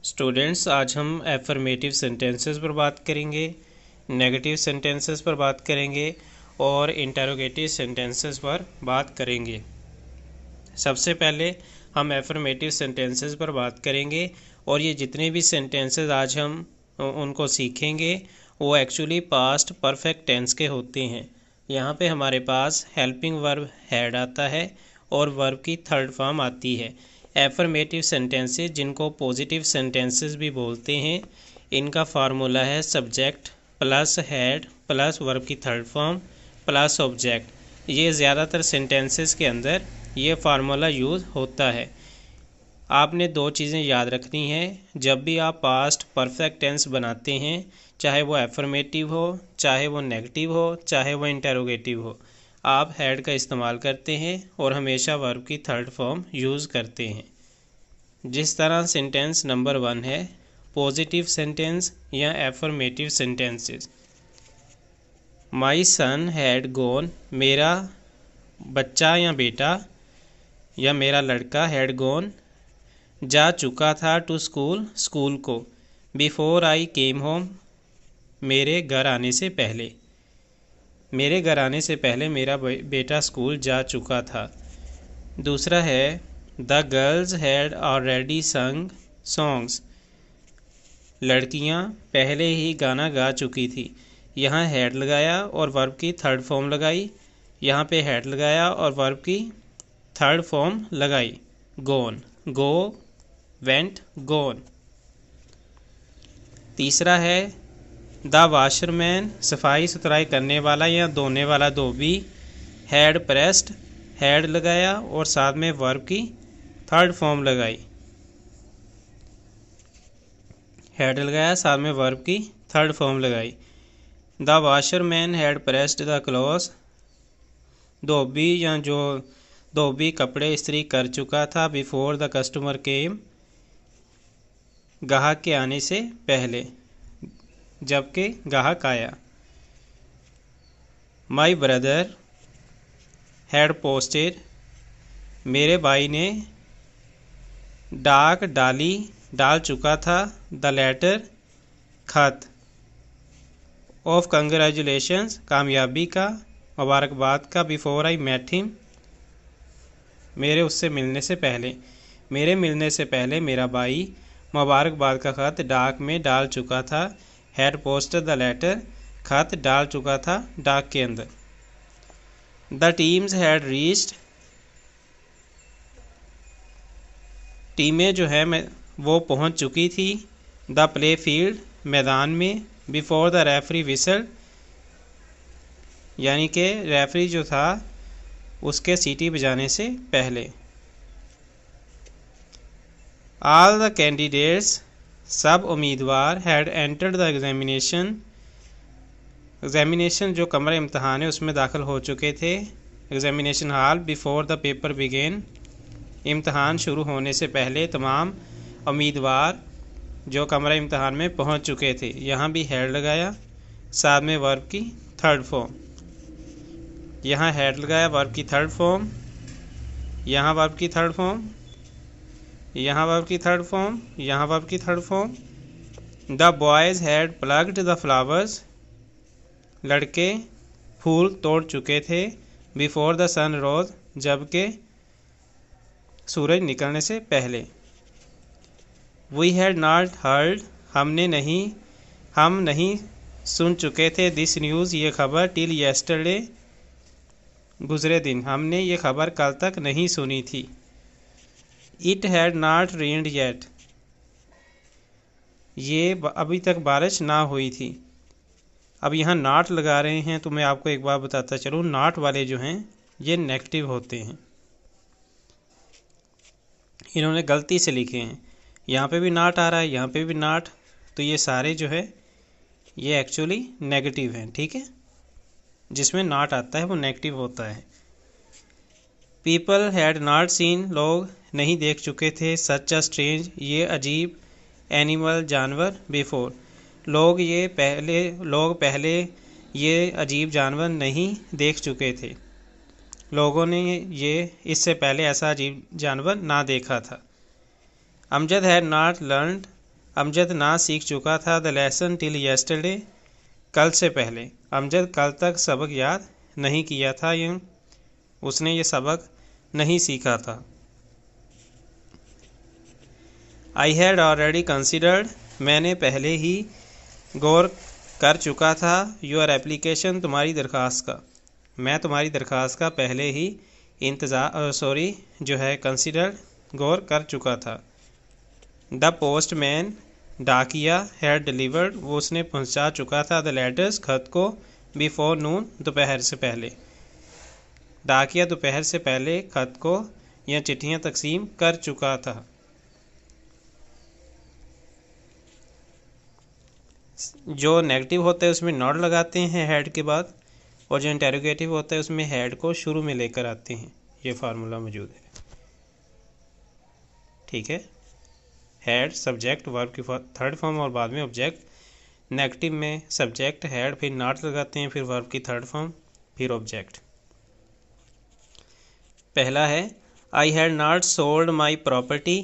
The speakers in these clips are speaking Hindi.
स्टूडेंट्स, आज हम एफर्मेटिव सेंटेंसेस पर बात करेंगे, नेगेटिव सेंटेंसेस पर बात करेंगे और इंटरोगेटिव सेंटेंसेस पर बात करेंगे। सबसे पहले हम एफर्मेटिव सेंटेंसेस पर बात करेंगे और ये जितने भी सेंटेंसेस आज हम उनको सीखेंगे वो एक्चुअली पास्ट परफेक्ट टेंस के होते हैं। यहाँ पे हमारे पास हेल्पिंग वर्ब हैड आता है और वर्ब की थर्ड फॉर्म आती है। एफर्मेटिव सेंटेंसेस, जिनको पॉजिटिव सेंटेंसेस भी बोलते हैं, इनका फार्मूला है subject plus had plus verb की थर्ड फॉर्म प्लस ऑब्जेक्ट। ये ज़्यादातर सेंटेंसेस के अंदर ये फार्मूला यूज़ होता है। आपने दो चीज़ें याद रखनी हैं जब भी आप पास्ट परफेक्ट टेंस बनाते हैं, चाहे वो एफर्मेटिव हो, चाहे वो नेगेटिव हो, चाहे वो इंटरोगेटिव हो, आप हैड का इस्तेमाल करते हैं और हमेशा वर्ब की थर्ड फॉर्म यूज़ करते हैं। जिस तरह सेंटेंस नंबर 1 है पॉजिटिव सेंटेंस या affirmative sentences. My son had gone, मेरा बच्चा या बेटा या मेरा लड़का हैड गॉन जा चुका था टू स्कूल, स्कूल को। बिफोर आई केम होम, मेरे घर आने से पहले, मेरे घर आने से पहले मेरा बेटा स्कूल जा चुका था। दूसरा है द गर्ल्स हैड ऑलरेडी संग सॉन्ग्स, लड़कियां पहले ही गाना गा चुकी थी। यहाँ हैड लगाया और वर्ब की थर्ड फॉर्म लगाई, यहाँ पे हैड लगाया और वर्ब की थर्ड फॉर्म लगाई, गोन, गो, वेंट, गोन। तीसरा है द वाशरमैन, सफाई सुथराई करने वाला या धोने वाला धोबी, हैड प्रेस्ड, हैड लगाया और साथ में वर्ब की थर्ड फॉर्म लगाई, हैड लगाया साथ में वर्ब की थर्ड फॉर्म लगाई। The washerman had pressed the clothes, धोबी या जो धोबी कपड़े इस्त्री कर चुका था। बिफोर द कस्टमर केम, ग्राहक के आने से पहले, जबकि ग्राहक आया। माई ब्रदर हैड पोस्टेड, मेरे भाई ने डाक डाल चुका था। द लेटर, खत। ऑफ कंग्रेचुलेशंस, कामयाबी का, मुबारकबाद का। बिफोर आई मेट हिम, मेरे उससे मिलने से पहले, मेरे मिलने से पहले मेरा भाई मुबारकबाद का खत डाक में डाल चुका था। हैड पोस्टेड द लेटर, खत डाल चुका था डाक के अंदर। द टीम्स हैड रीच्ड, टीमें जो है वो पहुंच चुकी थी। द प्ले फील्ड, मैदान में। बिफोर द रेफरी विसल, यानी कि रेफरी जो था उसके सीटी बजाने से पहले। ऑल द कैंडिडेट्स, सब उम्मीदवार, had entered the examination, examination जो कमरा इम्तहान है उसमें दाखिल हो चुके थे, examination hall. Before the paper begin, इम्तहान शुरू होने से पहले तमाम उम्मीदवार जो कमरा इम्तहान में पहुंच चुके थे। यहाँ भी हैड लगाया साथ में वर्ब की थर्ड फॉर्म, यहाँ हैड लगाया वर्ब की थर्ड फॉर्म, यहाँ वर्ब की थर्ड फॉर्म, यहाँ वर्ब की थर्ड फॉर्म, यहाँ वर्ब की third form. The boys had plucked the flowers, लड़के फूल तोड़ चुके थे। बिफोर द सन रोज, जबकि सूरज निकलने से पहले। वी हैड नॉट हर्ड, हम नहीं सुन चुके थे। दिस न्यूज़, ये खबर। टिल येस्टरडे, गुजरे दिन, हमने ये खबर कल तक नहीं सुनी थी। It had not rained yet, ये अभी तक बारिश ना हुई थी। अब यहाँ नॉट लगा रहे हैं तो मैं आपको एक बात बताता चलूँ, नॉट वाले जो हैं ये नेगेटिव होते हैं, इन्होंने गलती से लिखे हैं। यहाँ पे भी नॉट आ रहा है, यहाँ पे भी नॉट, तो ये सारे जो है ये एक्चुअली नेगेटिव हैं, ठीक है। जिसमें नॉट आता है वो नेगेटिव होता है। पीपल हैड नॉट सीन, लोग नहीं देख चुके थे। सच अ स्ट्रेंज, ये अजीब, एनिमल, जानवर। बिफोर, लोग पहले ये अजीब जानवर नहीं देख चुके थे, लोगों ने ये इससे पहले ऐसा अजीब जानवर ना देखा था। Amjad had not learned, Amjad ना सीख चुका था द लेसन टिल येस्टरडे, कल से पहले। अमजद कल तक सबक याद नहीं किया था, या उसने ये सबक नहीं सीखा था। आई हैड ऑलरेडी कंसिडर्ड, मैंने पहले ही गौर कर चुका था। योर एप्लीकेशन, तुम्हारी दरख्वास्त का। मैं तुम्हारी दरख्वास्त का पहले ही कंसिडर गौर कर चुका था। द पोस्टमैन, डाकिया, हैड डिलीवर्ड, वो उसने पहुंचा चुका था द लेटर्स, खत को, बिफोर नून, दोपहर से पहले। डाकिया दोपहर से पहले खत को या चिट्ठियां तकसीम कर चुका था। जो नेगेटिव होता है उसमें नॉट लगाते हैं हैड के बाद, और जो इंटेरोगेटिव होता है उसमें हैड को शुरू में लेकर आते हैं। ये फार्मूला मौजूद है, ठीक है। हैड सब्जेक्ट वर्ब की थर्ड फॉर्म और बाद में ऑब्जेक्ट। नेगेटिव में सब्जेक्ट हैड, फिर नॉट लगाते हैं, फिर वर्ब की थर्ड फॉर्म, फिर ऑब्जेक्ट। पहला है I had not sold my property,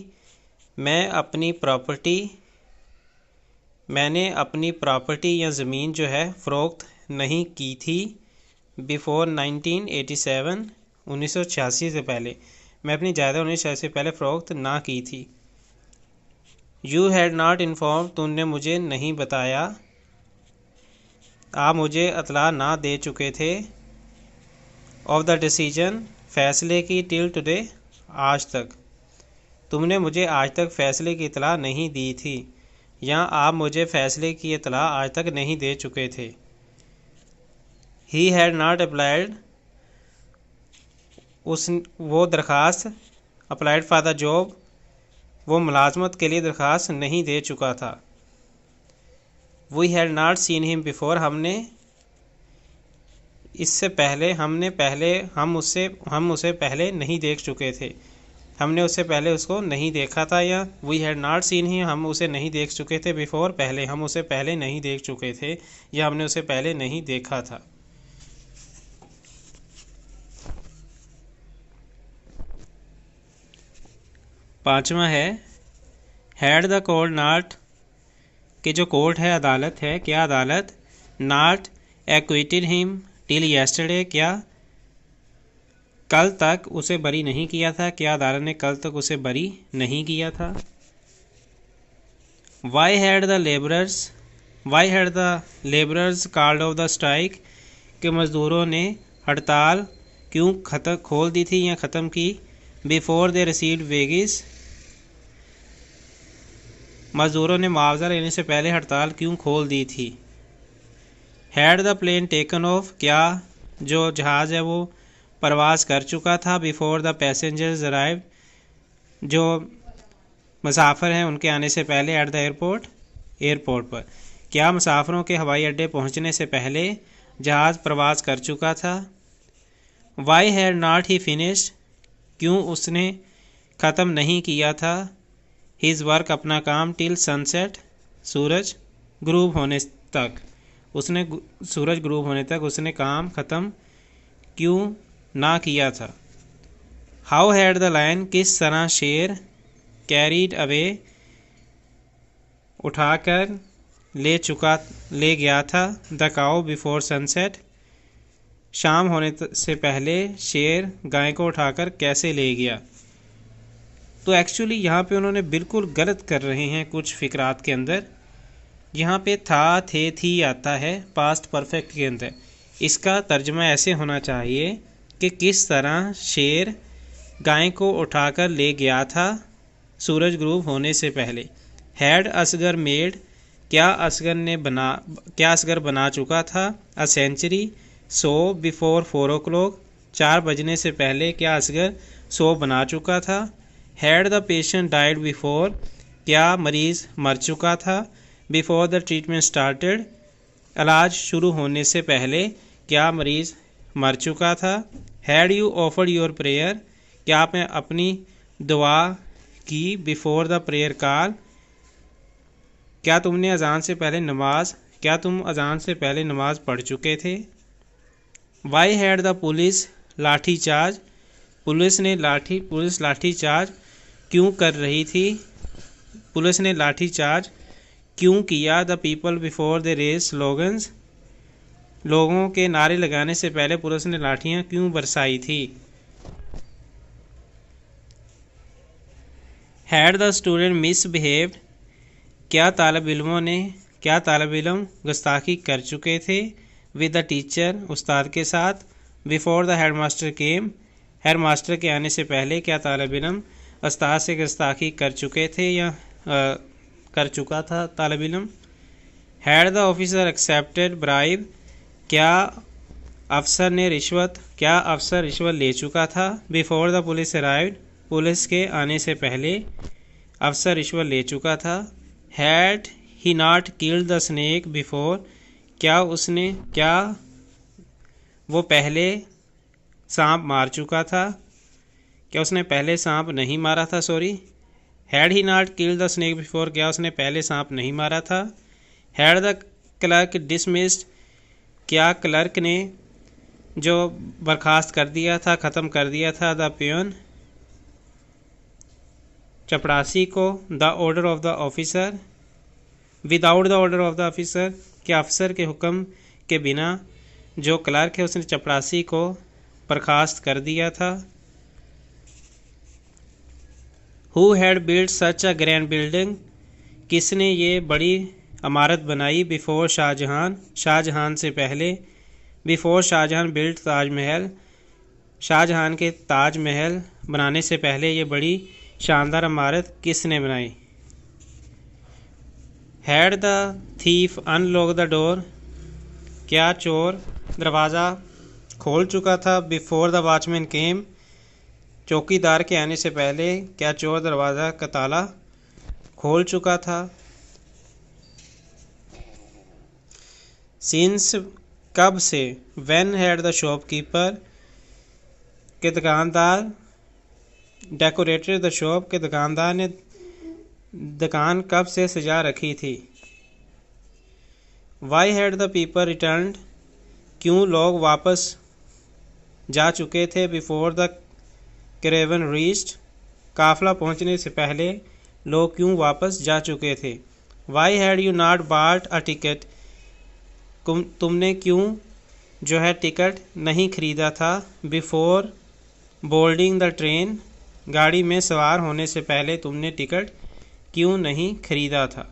मैंने अपनी प्रॉपर्टी या ज़मीन जो है फ़रोख्त नहीं की थी। बिफोर 1987, 1986 से पहले, मैं अपनी जायदाद 1986 से पहले फ़रोख्त ना की थी। यू हैड नॉट इन्फॉर्म, तुमने मुझे नहीं बताया। आप मुझे इतला ना दे चुके थे। ऑफ द डिसीजन, फ़ैसले की, टिल टुडे, आज तक, तुमने मुझे आज तक फ़ैसले की इतला नहीं दी थी, या आप मुझे फ़ैसले की इतला आज तक नहीं दे चुके थे। ही हैड नॉट अप्लाइड, वो दरख्वास्त, अप्लाइड फॉर द जॉब, वो मुलाजमत के लिए दरख्वास्त नहीं दे चुका था। We had not seen him before, हमने इससे पहले, हम उसे पहले नहीं देख चुके थे, हमने उससे पहले उसको नहीं देखा था। या we had not seen him, हम उसे नहीं देख चुके थे। बिफोर, पहले, हम उसे पहले नहीं देख चुके थे, या हमने उसे पहले नहीं देखा था। पांचवा है हैड द कोर्ट नॉट, कि जो कोर्ट है अदालत है, क्या अदालत, not acquitted him till yesterday, क्या कल तक उसे बरी नहीं किया था, क्या अदालत ने कल तक उसे बरी नहीं किया था। Why had the labourers called off the strike, के मज़दूरों ने हड़ताल क्यों खोल दी थी या ख़त्म की। बिफोर दे रिसीव्ड वेजेस, मज़दूरों ने मुआवजा लेने से पहले हड़ताल क्यों खोल दी थी। Had the plane taken off, क्या जो जहाज़ है वो परवाज़ कर चुका था। बिफोर द पैसेंजर्स अराइव, जो मुसाफिर हैं उनके आने से पहले। एट द एयरपोर्ट पर, क्या मुसाफिरों के हवाई अड्डे पहुंचने से पहले जहाज़ प्रवास कर चुका था। Why had not he finished, क्यों उसने ख़त्म नहीं किया था। हिज वर्क, अपना काम। टिल सनसेट, सूरज ग्रूब होने तक, सूरज ग्रूब होने तक उसने काम ख़त्म क्यों ना किया था। हाउ हैड द लायन, किस तरह शेर। कैरीड अवे, उठाकर ले गया था। द काउ बिफोर सनसेट, शाम होने से पहले शेर गाय को उठाकर कैसे ले गया। तो एक्चुअली यहाँ पे उन्होंने बिल्कुल गलत कर रहे हैं कुछ फ़िक्रात के अंदर। यहाँ पे था, थे, थी आता है पास्ट परफेक्ट के अंदर। इसका तर्जमा ऐसे होना चाहिए कि किस तरह शेर गाय को उठाकर ले गया था सूरज ग्रूब होने से पहले। हैड असगर मेड, क्या असगर बना चुका था। A century, so before 4 o'clock, 4 बजने से पहले क्या असगर सो बना चुका था। Had the patient died before, क्या मरीज़ मर चुका था। बिफोर द ट्रीटमेंट स्टार्टेड, इलाज शुरू होने से पहले क्या मरीज़ मर चुका था। Had you offered your prayer, क्या आपने अपनी दुआ की। बिफोर द प्रेयर कॉल, क्या तुम अजान से पहले नमाज पढ़ चुके थे। वाई हैड द पुलिस लाठी चार्ज, पुलिस लाठी चार्ज क्यों कर रही थी। पुलिस ने लाठी चार्ज क्यों किया? The people before the race slogans, लोगों के नारे लगाने से पहले पुलिस ने लाठियां क्यों बरसाई थी? हैड द स्टूडेंट मिसबिहेव्ड, क्या तालब इल्म गुस्ताखी कर चुके थे? विद द टीचर, उस्ताद के साथ। Before the headmaster came, headmaster के आने से पहले क्या तालब इल्म उस्ताद से गुस्ताखी कर चुके थे या कर चुका था तालब इल्म? Had the officer accepted bribe, क्या अफसर रिश्वत ले चुका था? Before the police arrived, police के आने से पहले अफसर रिश्वत ले चुका था। Had he not killed the snake before, क्या वो पहले सांप मार चुका था? क्या उसने पहले सांप नहीं मारा था? Had he not killed the snake before, क्या उसने पहले सांप नहीं मारा था? हैड द क्लर्क डिसमिस्ड, क्या क्लर्क ने जो बर्खास्त कर दिया था, ख़त्म कर दिया था, द पियोन, चपरासी को, the order of the officer, without the order of the officer, क्या अफसर के हुक्म के बिना जो क्लर्क है उसने चपरासी को बर्खास्त कर दिया था? Who had built such a grand building, किसने ये बड़ी इमारत बनाई? बिफोर शाहजहां, शाहजहां से पहले। बिफोर शाहजहां बिल्ट ताजमहल, शाहजहां के ताजमहल बनाने से पहले ये बड़ी शानदार इमारत किसने बनाई? Had the thief unlock the door, क्या चोर दरवाज़ा खोल चुका था? बिफोर द वॉचमैन केम, चौकीदार के आने से पहले क्या चोर दरवाज़ा का ताला खोल चुका था? सिंस, कब से? व्हेन हैड द शॉपकीपर, के दुकानदार, डेकोरेटेड द शॉप, के दुकानदार ने दुकान कब से सजा रखी थी? Why had the people returned, क्यों लोग वापस जा चुके थे? बिफोर द कैरेवन रीच्ड, काफिला पहुंचने से पहले लोग क्यों वापस जा चुके थे? Why had you not bought a ticket, तुमने क्यों जो है टिकट नहीं खरीदा था? बिफोर बोर्डिंग द ट्रेन, गाड़ी में सवार होने से पहले तुमने टिकट क्यों नहीं खरीदा था?